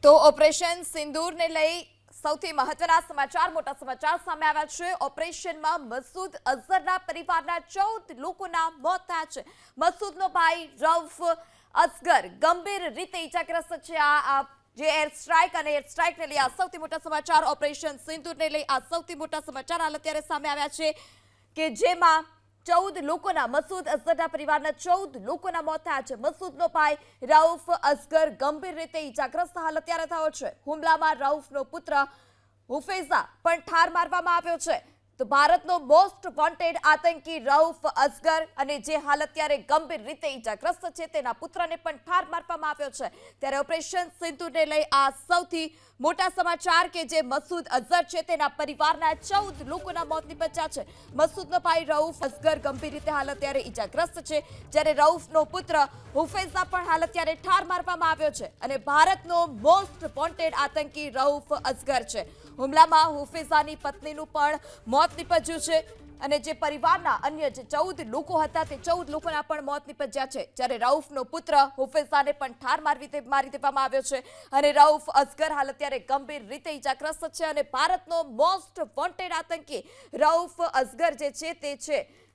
તો ઓપરેશન સિંદૂરને લઈ સૌથી મહત્વના સમાચાર મોટા સમાચાર સામે આવ્યા છે। ઓપરેશનમાં મસૂદ અઝહરના પરિવારના 14 લોકોના મોત થયા છે। મસૂદનો ભાઈ રઉફ અસગર ગંભીર રીતે ઇજાગ્રસ્ત છે। આ જે એર સ્ટ્રાઇક અને એર સ્ટ્રાઇકને લઈ આ સૌથી મોટા સમાચાર ઓપરેશન સિંદૂરને લઈ આ સૌથી મોટા સમાચાર હાલ અત્યારે સામે આવ્યા છે કે જેમાં 14 લોકોના મસૂદ અઝહરના પરિવારના 14 લોકોના મોત થયા છે। મસૂદનો ભાઈ રઉફ અસગર ગંભીર રીતે ઇજાગ્રસ્ત હાલ અત્યારે થયો છે। હુમલામાં રઉફનો પુત્ર હુફૈઝા પણ ઠાર મારવામાં આવ્યો છે। તો ભારતનો મોસ્ટ વોન્ટેડ આતંકી રઉફ અસગર અને જે હાલ અત્યારે ગંભીર રીતે ઇજાગ્રસ્ત છે તેના પુત્રને પણ ઠાર મારવામાં આવ્યો છે। ત્યારે ઓપરેશન સિંદૂરને લઈ આ સૌથી મોટા સમાચાર કે જે મસૂદ અઝહર છે તેના પરિવારના 14 લોકોના મોત નિપજ્યા છે। મસૂદનો ભાઈ રઉફ અસગર ગંભીર રીતે હાલ અત્યારે ઇજાગ્રસ્ત છે, જ્યારે રઉફનો પુત્ર હુફૈઝા પણ હાલ અત્યારે ઠાર મારવામાં આવ્યો છે અને ભારતનો મોસ્ટ વોન્ટેડ આતંકી રઉફ અસગર છે। હુમલામાં હુફૈઝાની પત્નીનું પણ મોત નિપજ્યું છે અને જે પરિવારના અન્ય જે 14 લોકો હતા તે 14 લોકોના પણ મોત નિપજ્યા છે, જ્યારે રઉફનો પુત્ર હુફૈઝાને પણ ઠાર મારી દેવામાં આવ્યો છે અને રઉફ અસગર હાલ અત્યારે ગંભીર રીતે ઇજાગ્રસ્ત છે અને ભારતનો મોસ્ટ વોન્ટેડ આતંકી રઉફ અસગર જે છે તે છે